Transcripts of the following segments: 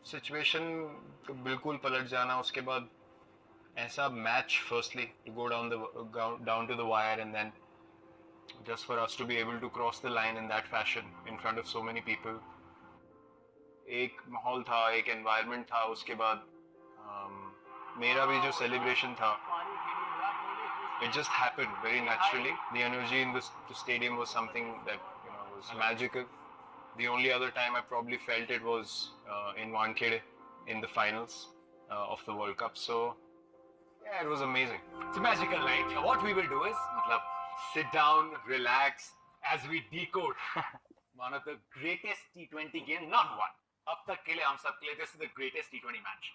Situation बिल्कुल पलट जाना, उसके बाद ऐसा match, firstly to go down to the wire and then just for us to be able to cross the line in that fashion in front of so many people. एक माहौल था, एक एनवायरनमेंट था, उसके बाद मेरा भी जो सेलिब्रेशन था, it just happened very naturally. The energy in the stadium was something that was magical. The only other time I probably felt it was in Wankhede in the finals of the World Cup. So yeah, it was amazing. It's a magical night. What we will do is, sit down, relax, as we decode one of the greatest T20 games, not one. अब तक के लिए हम सब के लिए this is the greatest T20 match.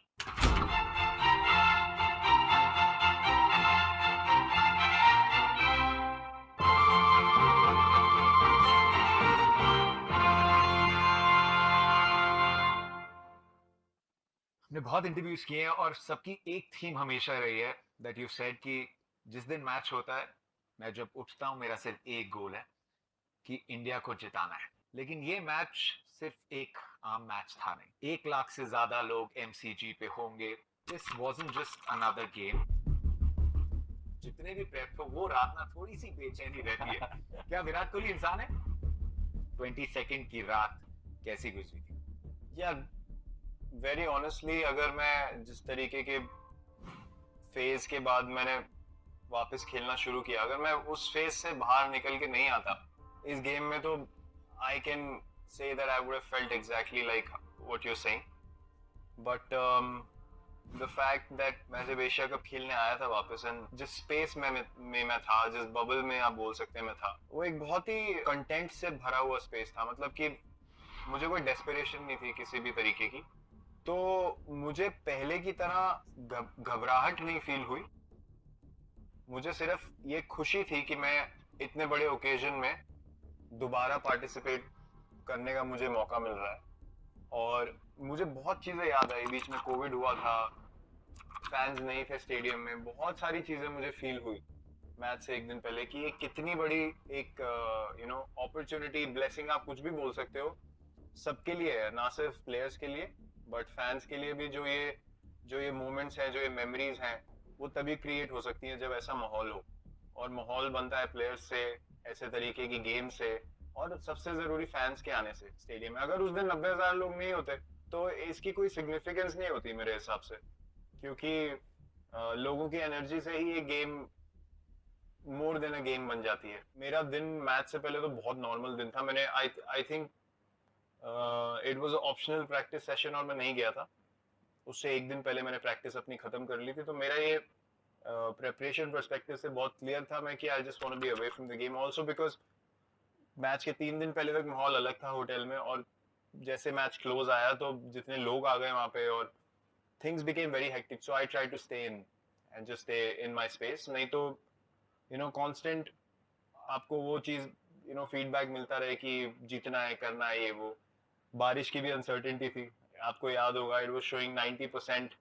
हमने बहुत इंटरव्यूज किए हैं और सबकी एक थीम हमेशा रही है that you said कि जिस दिन मैच होता है, मैं जब उठता हूं मेरा सिर्फ एक गोल है कि इंडिया को जिताना है. लेकिन ये मैच सिर्फ एक आम मैच था नहीं. 1 लाख से ज्यादा लोग MCG पे होंगे. This wasn't just another game. जितने भी प्रेप थे वो रात ना थोड़ी सी बेचैनी रहती है. क्या विराट कोहली इंसान है? 22 की रात कैसी गुजरी थी? Yeah, very honestly, अगर मैं जिस तरीके के फेज के बाद मैंने वापस खेलना शुरू किया, अगर मैं उस फेज से बाहर निकल के नहीं आता इस गेम में, तो I can say that I would have felt exactly like what you're saying. But the fact that मैं जब एशिया कप खेलने आया था वापस, एंड जिस स्पेस में मैं था, जिस बबल में आप बोल सकते हैं मैं था, वो एक बहुत ही कंटेंट से भरा हुआ स्पेस था. मतलब कि मुझे कोई डेस्परेशन नहीं थी किसी भी तरीके की. तो मुझे पहले की तरह घबराहट नहीं फील हुई. मुझे सिर्फ ये खुशी थी कि मैं इतने बड़े ओकेजन में दोबारा पार्टिसिपेट करने का मुझे मौका मिल रहा है. और मुझे बहुत चीजें याद आई. बीच में कोविड हुआ था, फैंस नहीं थे स्टेडियम में, बहुत सारी चीजें मुझे फील हुई मैच से एक दिन पहले कि ये कितनी बड़ी एक अपॉर्चुनिटी, ब्लेसिंग, आप कुछ भी बोल सकते हो, सबके लिए है, ना सिर्फ प्लेयर्स के लिए बट फैंस के लिए भी. जो ये मोमेंट्स हैं, जो ये मेमोरीज हैं, वो तभी क्रिएट हो सकती हैं जब ऐसा माहौल हो. और माहौल बनता है प्लेयर्स से, ऐसे तरीके की गेम से, और सबसे जरूरी फैंस के आने से स्टेडियम में. अगर उस दिन 90,000 लोग नहीं होते तो इसकी कोई सिग्निफिकेंस नहीं होती मेरे हिसाब से, क्योंकि लोगों की एनर्जी से ही ये game more than a game बन जाती है. मेरा दिन मैच से पहले तो बहुत नॉर्मल दिन था. मैंने आई think it was optional practice session और मैं नहीं गया था. उससे एक दिन पहले मैंने प्रैक्टिस अपनी खत्म कर ली थी. तो मेरा ये प्रेपरेशन पर्सपेक्टिव से बहुत क्लियर था मैं कि I just want to be away from the game. Also because match के 3 दिन पहले तक माहौल अलग था होटल में, और जैसे मैच क्लोज आया तो जितने लोग आ गए वहां पे, और things became very hectic. So I try to stay in and just stay in my space. नहीं तो कांस्टेंट आपको वो चीज फीडबैक मिलता रहे कि जीतना है, करना है, ये वो. बारिश की भी अनसर्टेनिटी थी, आपको याद होगा. It was showing 90%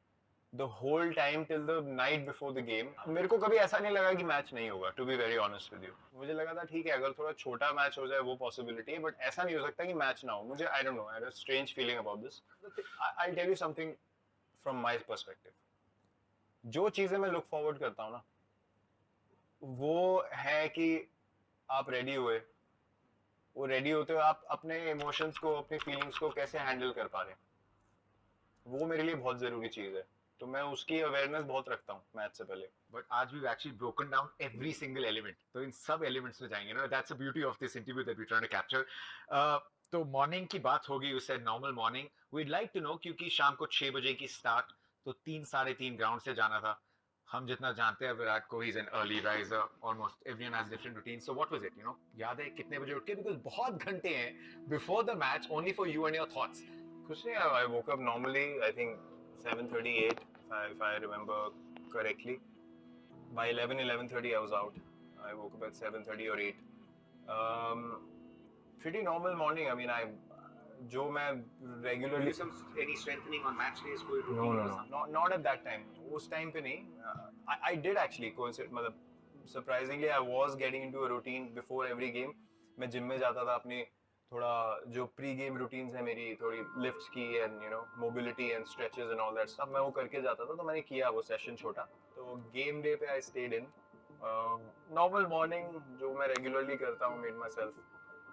the whole time till the night before the game. मेरे को कभी ऐसा नहीं लगा कि मैच नहीं होगा, to be very honest with you. मुझे लगा था ठीक है, अगर थोड़ा छोटा मैच हो जाए वो पॉसिबिलिटी है, बट ऐसा नहीं हो सकता कि मैच ना हो. मुझे I don't know, I had a strange feeling about this. I'll tell you something from my perspective. जो चीजें मैं लुक फॉरवर्ड करता हूँ ना, वो है कि आप रेडी हुए, वो रेडी होते हुए आप अपने इमोशंस को, अपनी फीलिंग्स को कैसे हैंडल कर पा रहे हैं, वो मेरे लिए बहुत जरूरी चीज है. तो मैं उसकी अवेयरनेस बहुत रखता हूँ मैच से पहले. बट आज we actually broken down every single element, तो इन सब एलिमेंट्स में जाएंगे ना. That's the beauty of this interview that we trying to capture. तो मॉर्निंग की बात होगी, you said normal morning. We'd like to know, क्योंकि शाम को 6 बजे की स्टार्ट, तो 3 साढ़े 3 ग्राउंड से जाना था. हम जितना जानते हैं Virat Kohli is an early riser, almost everyone has different routine. So what was it, याद है कितने बजे उठ के? बिकॉज़ बहुत घंटे हैं before the match, only for you and your thoughts. कुछ नहीं, I woke up normally, I think 7:38 if I remember correctly. By 11:30 I was out. I woke up at 7:30 or 8. Pretty normal morning. I mean, जो मैं regularly any strengthening on match days, कोई no no no not at that time. उस time पे नहीं. I did actually coincide, मतलब surprisingly I was getting into a routine before every game. मैं gym में जाता था अपनी थोड़ा जो प्री गेम रूटीन्स है मेरी, थोड़ी लिफ्ट्स की and mobility and stretches and all that stuff, मैं वो करके जाता था। तो मैंने किया वो सेशन छोटा। तो गेम डे पे I stayed in normal morning जो मैं रेगुलरली करता हूँ, made my self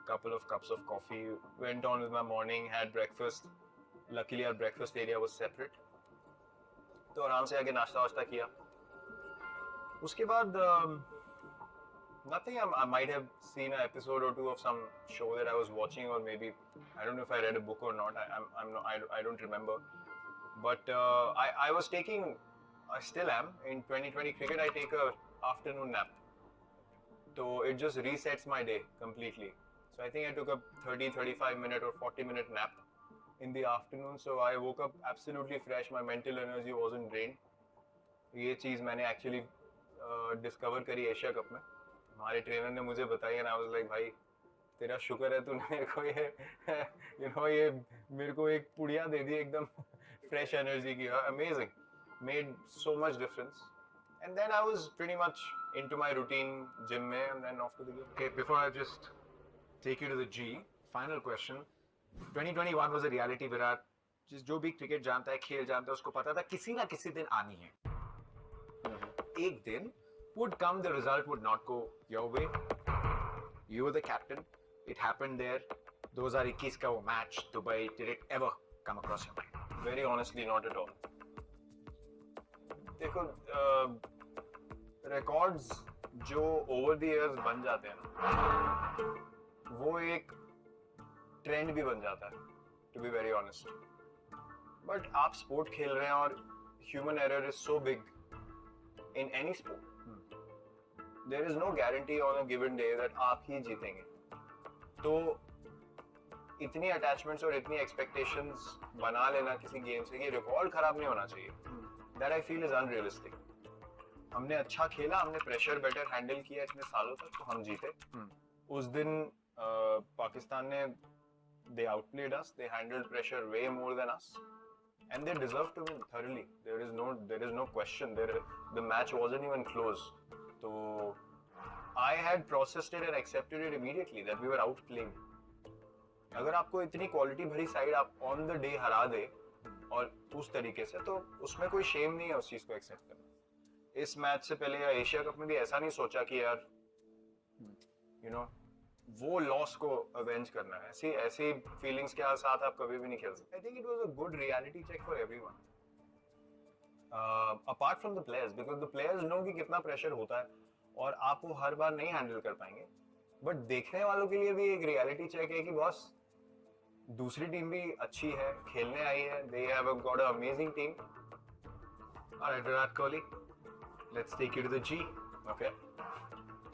couple of cups of coffee, went on with my morning, had breakfast. Luckily our breakfast area was separate. तो आराम से आके नाश्ता वाश्ता किया। उसके बाद nothing. I might have seen an episode or two of some show that I was watching, or maybe I don't know if I read a book or not. I'm not, I don't remember. But I was taking, I still am in 2020 cricket. I take a afternoon nap. So it just resets my day completely. So I think I took a 35 minute or 40 minute nap in the afternoon. So I woke up absolutely fresh. My mental energy wasn't drained. ये चीज़ मैंने actually discover करी Asia cup में। हमारे trainer ने मुझे बताई and I was like, भाई तेरा शुक्र है तूने मेरे को ये ये मेरे को एक पुड़िया दे दी एकदम fresh energy की। Amazing, made so much difference. And then I was pretty much into my routine gym में, and then off to the game. Okay, before I just take you to the G, final question. 2021 was a reality, Virat. जो भी cricket जानता है, खेल जानता है, उसको पता था किसी ना किसी दिन आनी है। एक दिन would come, the result would not go your way. You were the captain. It happened there. 2021 का वो match Dubai, did it ever come across your mind? Very honestly, not at all. देखो records जो over the years बन जाते हैं ना, वो एक ट्रेंड भी बन जाता है, to be very honest. But आप स्पोर्ट खेल रहे हैं और human error is so big in any sport, there is no guarantee on a given day that आप ही जीतेंगे। तो इतनी अटैचमेंट्स और इतनी एक्सपेक्टेशंस बना लेना किसी गेम से कि रिकॉर्ड खराब नहीं होना चाहिए, that I feel is unrealistic. हमने अच्छा खेला, हमने प्रेशर बेटर हैंडल किया इतने सालों तक, तो हम जीते। उस दिन पाकिस्तान ने, they outplayed us, they handled pressure way more than us, and they deserved to win thoroughly. There is no question. The match wasn't even close. So I had processed it and accepted it immediately that we were outplayed. अगर आपको इतनी quality भरी side आप on the day हरा दे और उस तरीके से, तो उसमें कोई शेम नहीं है उस चीज को एक्सेप्ट करना। इस मैच से पहले या एशिया कप में भी ऐसा नहीं सोचा कि यार वो लॉस को अवेंज करना है। ऐसी फीलिंग्स के साथ आप कभी भी नहीं खेल सकते। I think it was a good reality check for everyone, apart from the players, because the players know कि कितना प्रेशर होता है और आप वो हर बार नहीं हैंडल कर पाएंगे। बट देखने वालों के लिए भी एक रियलिटी चेक है कि बॉस दूसरी टीम भी अच्छी है, खेलने आई है, they have got a amazing team. Alright, Virat Kohli, let's take you to the G. Okay.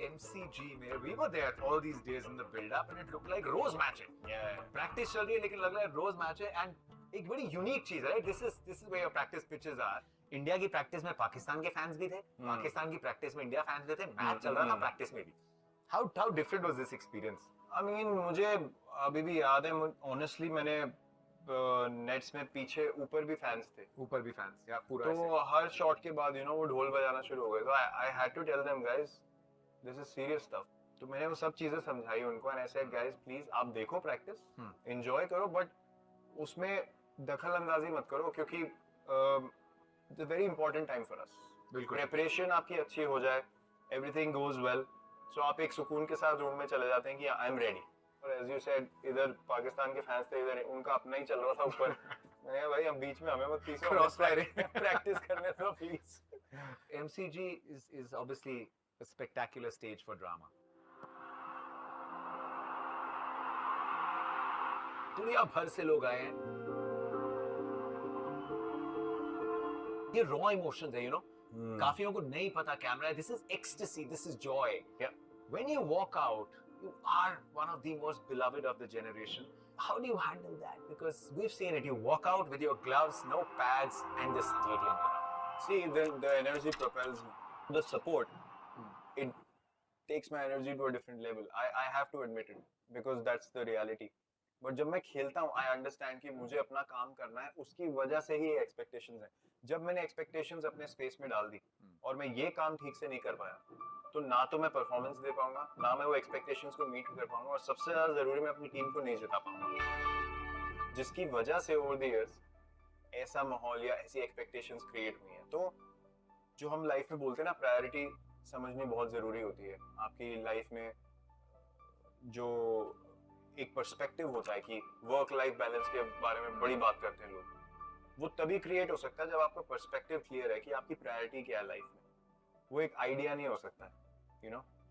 MCG में we were there all these days in the build up and it looked like रोज match है। Practice चल रही है लेकिन लग रहा है रोज मैच है। एंड एक बड़ी यूनिक चीज है, right? This is where your practice pitches are. India की प्रैक्टिस में पाकिस्तान के फैंस भी थे, पाकिस्तान की प्रैक्टिस में इंडिया फैंस भी थे, मैच चल रहा था प्रैक्टिस में भी। How different was this experience? I mean मुझे अभी भी याद है, ऑनेस्टली मैंने नेट्स में पीछे ऊपर भी फैंस थे, ऊपर भी फैंस या पूरा तो हर शॉट के बाद वो ढोल बजाना शुरू हो गए। तो I had to tell them guys this is serious stuff. तो मैंने वो सब चीजें समझाई उनको and I said guys please आप देखो प्रैक्टिस, एंजॉय करो, बट उसमें दखल अंदाजी मत करो, क्योंकि it's a very important time for us. Preparation आपकी अच्छी हो जाए, एवरीथिंग गोज वेल, सो आप एक सुकून के साथ रूम में चले जाते हैं कि आई एम रेडी। और एज यू सेड, इधर पाकिस्तान के फैंस थे, इधर उनका अपना ही चल रहा था ऊपर। मैं भाई हम बीच में हमें मत पीछे प्रैक्टिस करने दो please. MCG is obviously a spectacular stage for drama. दुनिया भर से लोग आए हैं। ये रॉ इमोशंस है, काफियों को नहीं पता कैमरा है। This is ecstasy, this is joy. Yeah. When you walk out, you are one of the most beloved of the generation. How do you handle that? Because we've seen it. You walk out with your gloves, no pads, and the stadium. See, the energy propels me. The support, it takes my energy to a different level. I have to admit it because that's the reality. But जब मैं खेलता हूँ, I understand कि मुझे अपना काम करना है, उसकी वजह से ही expectations हैं। जब मैंने expectations अपने space में डाल दी और मैं ये काम ठीक से नहीं कर पाया, तो ना तो मैं परफॉर्मेंस दे पाऊंगा, ना मैं वो एक्सपेक्टेशंस को मीट कर पाऊंगा, और सबसे ज्यादा जरूरी मैं अपनी टीम को नहीं जिता पाऊंगा, जिसकी वजह से ओवर द इयर्स ऐसा माहौल या ऐसी एक्सपेक्टेशंस क्रिएट हुई हैं। तो जो हम लाइफ में बोलते हैं ना, प्रायोरिटी समझनी बहुत जरूरी होती है। आपकी लाइफ में जो एक पर्सपेक्टिव होता है कि वर्क लाइफ बैलेंस के बारे में बड़ी बात करते हैं लोग, वो तभी क्रिएट हो सकता है जब आपका पर्सपेक्टिव क्लियर है कि आपकी प्रायोरिटी क्या है लाइफ में। वो एक आइडिया नहीं हो सकता है,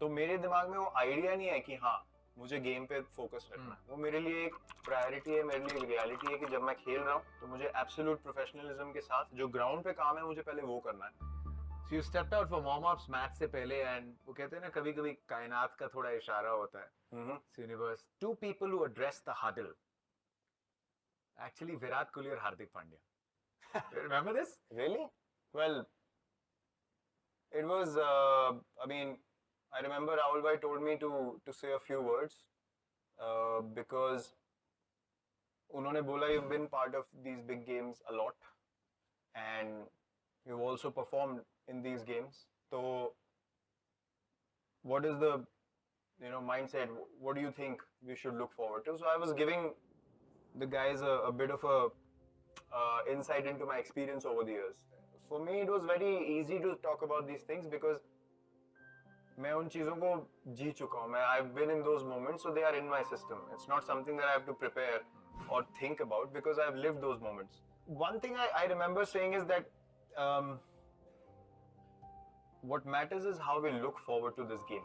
तो मेरे दिमाग में वो आइडिया नहीं है कि हाँ मुझे गेम पे फोकस रखना है। वो मेरे लिए एक प्रायोरिटी है, मेरे लिए एक रियलिटी है कि जब मैं खेल रहा हूँ तो मुझे एब्सोल्यूट प्रोफेशनलिज्म के साथ जो ग्राउंड पे काम है मुझे पहले वो करना है। So you stepped out for warm-ups match से पहले, and वो कहते हैं ना कभी कभी कायनात का थोड़ा इशारा होता है, universe. Two people who address the huddle, actually Virat Kohli और Hardik Pandya. Remember this? Really? Well, it was I mean, I remember Rahul bhai told me to say a few words because उन्होंने बोला you've been part of these big games a lot and you've also performed in these games. So what is the mindset? What do you think we should look forward to? So I was giving the guys a bit of a insight into my experience over the years. For me, it was very easy to talk about these things because मैं उन चीज़ों को जी चुका हूँ. I've been in those moments, so they are in my system. It's not something that I have to prepare or think about because I've lived those moments. One thing I remember saying is that what matters is how we look forward to this game.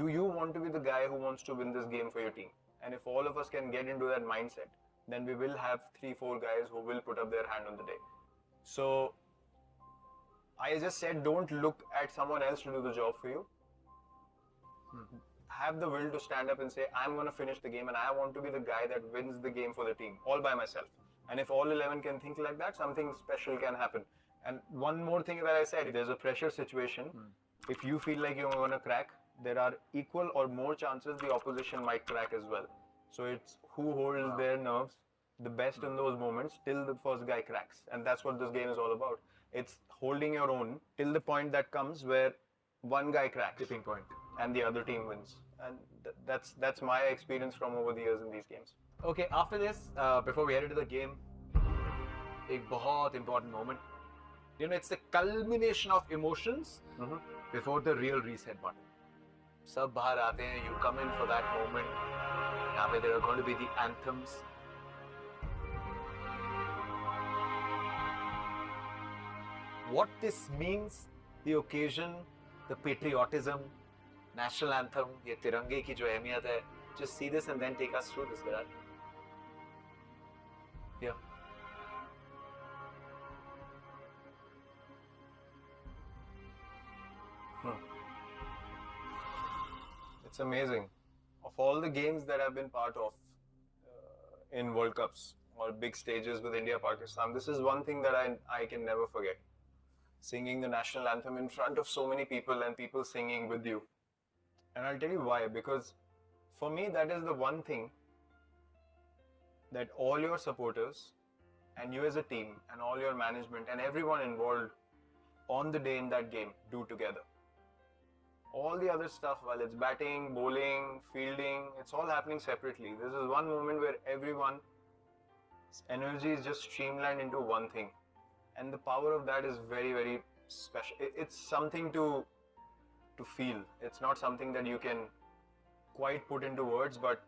Do you want to be the guy who wants to win this game for your team? And if all of us can get into that mindset, then we will have 3-4 guys who will put up their hand on the day. So I just said, don't look at someone else to do the job for you. Have the will to stand up and say, I'm going to finish the game and I want to be the guy that wins the game for the team, all by myself. And if all 11 can think like that, something special can happen. And one more thing that I said, if there's a pressure situation, if you feel like you're going to crack, there are equal or more chances the opposition might crack as well. So it's who holds their nerves the best in those moments till the first guy cracks. And that's what this game is all about. It's holding your own till the point that comes where one guy cracks. Tipping point. And the other team wins. And that's my experience from over the years in these games. Okay, after this, before we head into the game, a बहुत important moment. It's the culmination of emotions before the real reset button. सब बाहर आते हैं, you come in for that moment. यहाँ पे there are going to be the anthems. What this means, the occasion, the patriotism, national anthem, ये तिरंगे की जो अहमियत है, just see this and then take us through this, Virat. Yeah. It's amazing. Of all the games that I've been part of in World Cups or big stages with India, Pakistan, this is one thing that I can never forget. Singing the national anthem in front of so many people and people singing with you. And I'll tell you why. Because for me, that is the one thing that all your supporters and you as a team and all your management and everyone involved on the day in that game do together. All the other stuff, while it's batting, bowling, fielding, it's all happening separately. This is one moment where everyone's energy is just streamlined into one thing. And the power of that is very, very special. It's something to feel. It's not something that you can quite put into words, but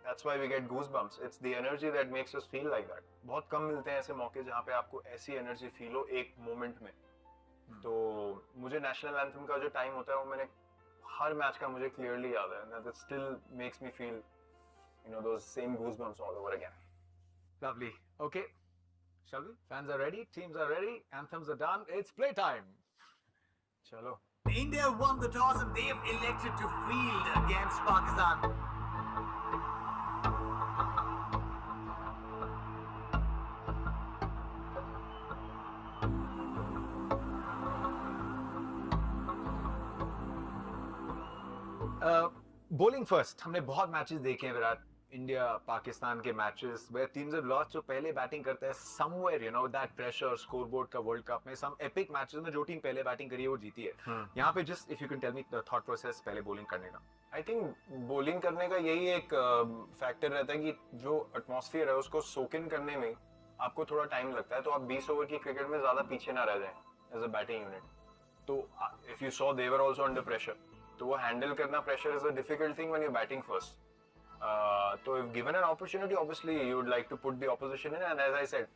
that's why we get goosebumps. It's the energy that makes us feel like that. बहुत कम मिलते हैं ऐसे मौके जहाँ पे आपको ऐसी energy feel हो एक मोमेंट में. तो मुझे नेशनल एंथम का जो टाइम होता है वो मैंने हर मैच का मुझे क्लियरली याद है. And that still makes me feel, those same goosebumps all over again. Lovely. Okay. Shall we? Fans are ready, teams are ready, anthems are done. It's playtime. Chalo. India won the toss and they've elected to field against Pakistan. Bowling first. हमने बहुत matches देखे हैं Virat. India Pakistan के matches where teams have lost, जो पहले batting करते हैं somewhere, you know that pressure scoreboard का वर्ल्ड कप में सम एपिक मैचेस में जो टीम पहले बैटिंग करी है वो जीती है। यहाँ पे just if you can tell me the thought process पहले बॉलिंग करने का। आई थिंक बॉलिंग करने का यही एक फैक्टर रहता है कि जो एटमॉस्फेयर है उसको सोक इन करने में आपको थोड़ा टाइम लगता है, तो आप 20 ओवर की क्रिकेट में ज्यादा पीछे ना रह जाएं एज अ बैटिंग यूनिट। तो if you saw they were also under pressure, तो वो हैंडल करना pressure is a difficult thing when you batting first. तो if given an opportunity obviously you would like to put the opposition in, and as I said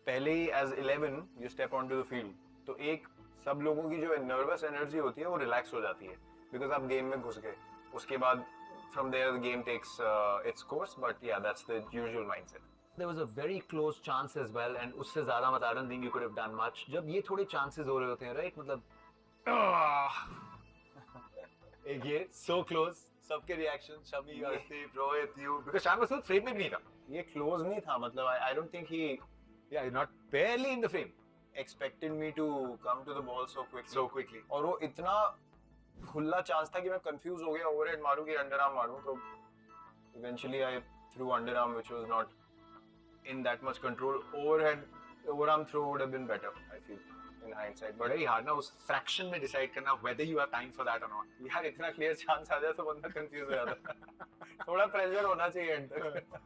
पहले ही as 11 you step on to the field, तो एक सब लोगों की जो nervous energy होती है वो रिलैक्स हो जाती है बिकॉज आप गेम में घुस गए। उसके बाद from there the game takes its course, but yeah, that's the usual mindset. There was a very close chance as well, and उससे ज़्यादा मत I don't think you could have done much. जब ये थोड़े chances हो रहे होते हैं, right? मतलब एक ये so close, सबके reaction, Shami, Arshdeep, Rohit, you, because Shan Masood frame में भी नहीं था। ये close नहीं था, मतलब I don't think he, yeah, not barely in the frame, expected me to come to the ball so quickly. So quickly. और वो इतना खुला चांस था कि मैं कंफ्यूज हो गया ओवरहेड मारूं कि अंडर आर्म मारूं, तो eventually I threw under arm which was not in that much control. Over arm throw would have been better I feel in hindsight, but very hard ना उस फ्रैक्शन में decide करना whether you have time for that or not. यार इतना clear chance आ जाए तो बंदा confuse हो जाता है। थोड़ा प्रेशर होना चाहिए एंड तक।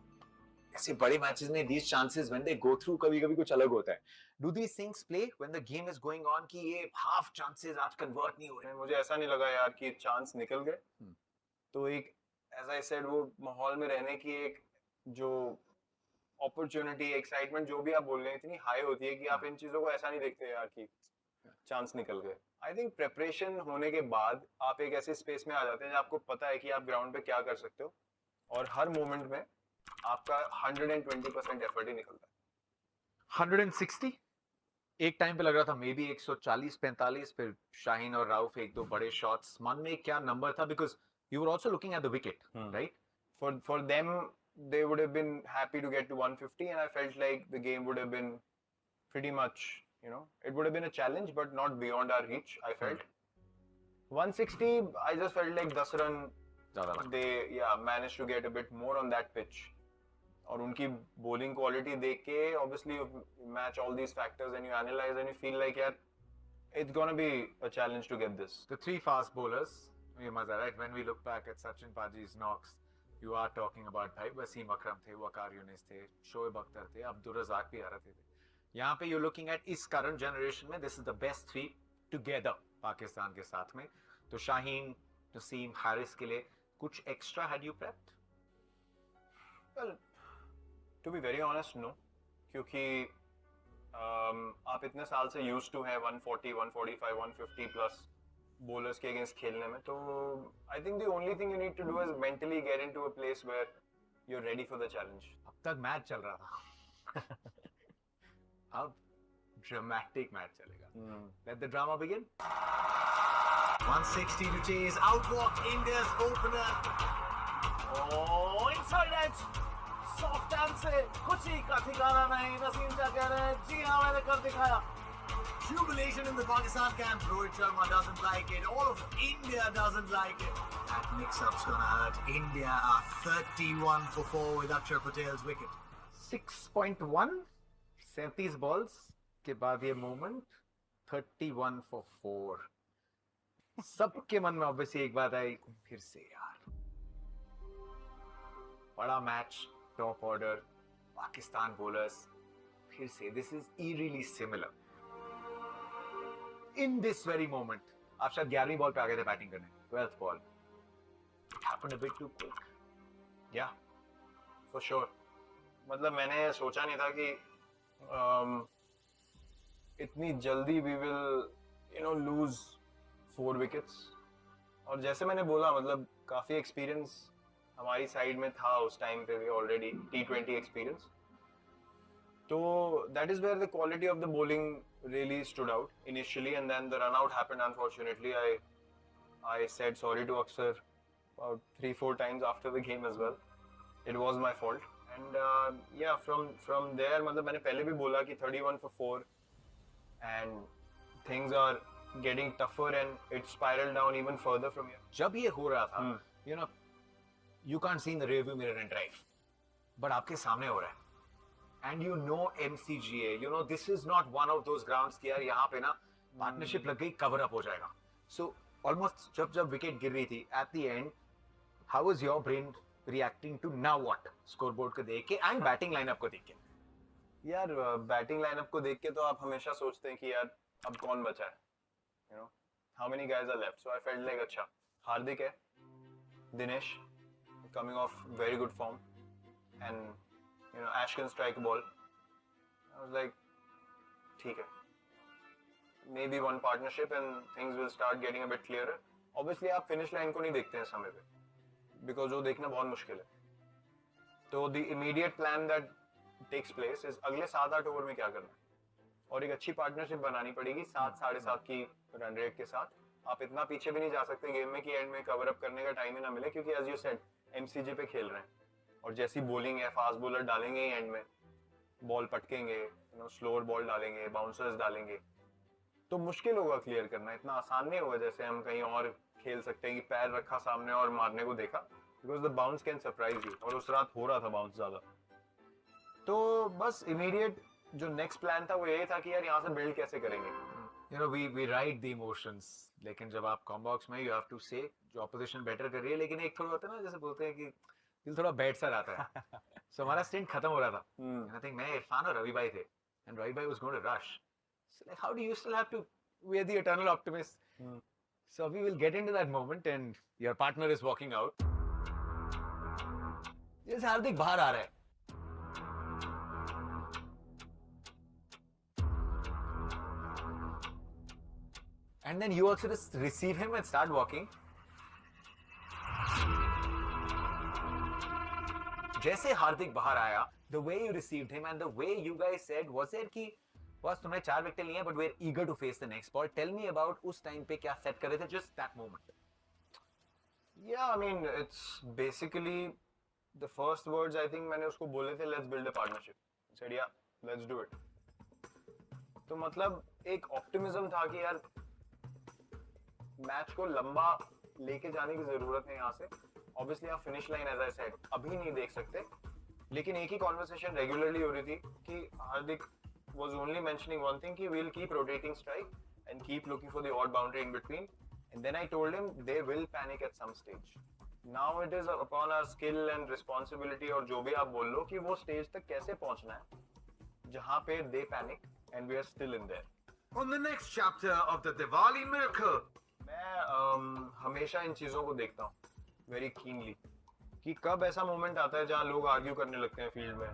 ऐसे बड़े मैचेस में these chances when they go through कभी-कभी कुछ अलग होता है। Do these things play when the game is going on कि ये half chances आज convert नहीं हो रहे? मुझे ऐसा नहीं लगा यार कि चांस निकल गए। तो एक as I said वो माहौल में रहने की एक जो अपॉर्चुनिटी, एक्साइटमेंट जो भी आप बोल रहे हैं इतनी हाई होती है कि आप इन चीजों को ऐसा नहीं देखते यार कि चांस निकल गए। आई थिंक प्रिपरेशन होने के बाद आप एक ऐसे स्पेस में आ जाते हैं जहाँ आपको पता है कि आप ग्राउंड पे क्या कर सकते हो, और हर मोमेंट में आपका 120% एफर्ट ही निकलता है। 160 एक टाइम पे लग रहा था मे बी 140-45, फिर शाहीन और राउफ एक दो बड़े शॉट्स। मन में क्या नंबर था, because you were also looking at the wicket, right? For them they would have been happy to get to 150, and I felt like the game would have been pretty much, you know, it would have been a challenge but not beyond our reach. I felt 160 I just felt like 10 run they managed to get a bit more on that pitch, और उनकी bowling quality देख के obviously you match all these factors and you analyze and you feel like यार it's gonna be a challenge to get this. The three fast bowlers, ये मजा, right? When we look back at Sachin Paji's knocks, you are talking about भाई वसीम अकरम थे, वकार यूनिस थे, शोएब अख्तर थे, अब्दुल रज़ाक भी आ रहे थे। यहाँ पे you're looking at इस current generation में this is the best three together Pakistan के साथ में। तो शाहीन, नसीम, हारिस के लिए कुछ extra had you prepped? Well, to be very honest, no, क्योंकि आप इतने साल से used to हैं 140, 145, 150 plus bowlers के against खेलने में, तो I think the only thing you need to do is mentally get into a place where you're ready for the challenge. अब तक मैच चल रहा था, अब dramatic मैच चलेगा। Let the drama begin. 160 to chase, outwalk India's opener. Oh, inside edge, soft answer, खुशी का ठिकाना नहीं। नसीम क्या कह रहे हैं? जी हाँ, मैंने कर दिखाया। Jubilation in the Pakistan camp. Rohit Sharma doesn't like it. All of India doesn't like it. That mix-up's gonna hurt. India are 31 for 4 with Akshar Patel's wicket. 6.1, 37 balls के बाद ये moment, 31 for 4. सबके मन में obviously एक बात आई, फिर से यार बड़ा match, top order, Pakistan bowlers, फिर से this is eerily similar. In this very moment, आप शायद 11वीं बॉल पे आ गए थे बैटिंग करने, 12th ball, it happened a bit too quick. Yeah, for sure. मतलब मैंने सोचा नहीं था कि इतनी जल्दी we will, you know, lose 4 wickets. और जैसे मैंने बोला, मतलब काफी एक्सपीरियंस हमारी साइड में था उस टाइम पे भी ऑलरेडी, T20 एक्सपीरियंस, तो that is where the quality of the bowling really stood out initially, and then the run out happened. Unfortunately, I said sorry to Akshar about 3-4 times after the game as well. It was my fault, and yeah, from there, मतलब मैंने पहले भी बोला कि 31 for 4, and things are getting tougher and it spiraled down even further from here. जब ये हो रहा था, you know, you can't see in the rearview mirror and drive. But आपके सामने हो रहा है, and you know MCGA, you know this is not one of those grounds कि यार यहाँ पे ना पार्टनरशिप लग गई, कवर अप हो जाएगा. So almost जब विकेट गिर रही थी at the end, how was your brain reacting to now what? Scoreboard को देख के एंड बैटिंग लाइनअप को देख के. यार बैटिंग लाइनअप को देख के तो आप हमेशा सोचते हैं कि यार अब कौन बचा है, you know how many guys are left. So I felt like अच्छा हार्दिक है, Dinesh coming off very good form, and you know Ash can strike a ball. I was like ठीक है, maybe one partnership and things will start getting a bit clearer. Obviously आप finish line को नहीं देखते हैं समय पे, because वो देखना बहुत मुश्किल है. तो the immediate plan that takes place is अगले 7-8 ओवर में क्या करना है, और एक अच्छी पार्टनरशिप बनानी पड़ेगी 7-7.5 की रन रेट के साथ. आप इतना पीछे भी नहीं जा सकते गेम में कि एंड में कवर अप करने का टाइम ही ना मिले, क्योंकि एज यू सेड एमसीजे पे खेल रहे हैं, और जैसी बॉलिंग है फास्ट बॉलर डालेंगे ही एंड में, बॉल पटकेंगे, यू नो स्लोअर बॉल डालेंगे, बाउंसर्स डालेंगे, तो मुश्किल होगा क्लियर करना. इतना आसान नहीं होगा जैसे हम कहीं और खेल सकते हैं कि पैर रखा सामने और मारने को देखा, because the bounce can surprise you, और उस रात हो रहा था बाउंस ज्यादा. तो बस इमीडिएट जो नेक्स्ट प्लान था वो यही था कि यार यहाँ से बिल्ड कैसे करेंगे. You know, we ride the emotions, लेकिन जब आप कॉम्बॉक्स में you have to say जो ऑपोजिशन बेटर कर रही है, लेकिन एक थोड़ा होता है ना, जैसे बोलते हैं कि दिल थोड़ा बैठ सा आता है. So हमारा स्टिंट खत्म हो रहा था, and I think मैं इरफान और रवि भाई थे, and रवि भाई was going to rush. So like, how do you still have to, we are the eternal optimists. So we will get into that moment and your partner is walking out. जैसे हार्दिक बाहर आ रहा है, and then you also just receive him and start walking. जैसे हार्दिक बाहर आया, the way you received him and the way you guys said was it कि बस तुमने 4 विकेट लिए हैं, but we're eager to face the next ball. Tell me about उस time पे क्या सेट कर रहे थे, just that moment. Yeah, I mean it's basically the first words I think मैंने उसको बोले थे, let's build a partnership. I said yeah, let's do it. तो मतलब एक ऑप्टिमिज्म था कि यार मैच को लंबा लेके जाने की जरूरत है यहाँ से. ऑब्वियसली आप finish line as I said अभी नहीं देख सकते, लेकिन एक ही कॉन्वर्सेशन रेगुलरली हो रही थी कि Hardik was only mentioning one thing कि we'll keep rotating strike and keep looking for the odd boundary in between, and then I told him they will panic at some stage. Now it is upon our skill and responsibility, और जो भी आप बोल लो कि वो stage तक कैसे पहुंचना है जहां पे they panic and we are still in there. On the next chapter of the Diwali miracle, मैं हमेशा इन चीजों को देखता हूँ वेरी कीनली कि कब ऐसा मोमेंट आता है जहाँ लोग आर्ग्यू करने लगते हैं फील्ड में,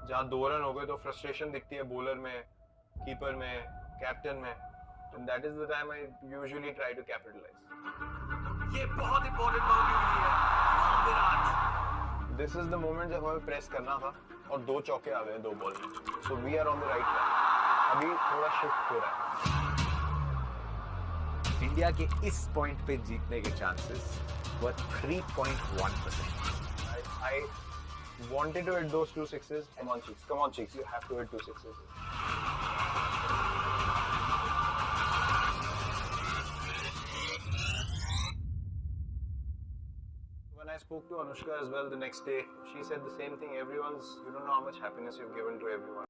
जहाँ 2 रन हो गए तो फ्रस्ट्रेशन दिखती है बॉलर में, कीपर में, कैप्टन में. And that is the time I usually try to capitalise. ये बहुत इंपॉर्टेंट बाउंड्री है Virat. This is the moment जब हमें प्रेस करना था और 2 चौके आ गए 2 बॉल में. So we are on the right track. अभी थोड़ा शिफ्ट हो रहा है. इंडिया के इस पॉइंट पे जीतने के chances were 3.1%. I wanted to hit those 2 sixes. Come on, Cheeks. Come on, Cheeks. You have to hit 2 sixes. When I spoke to Anushka as well the next day, she said the same thing. You don't know how much happiness you've given to everyone.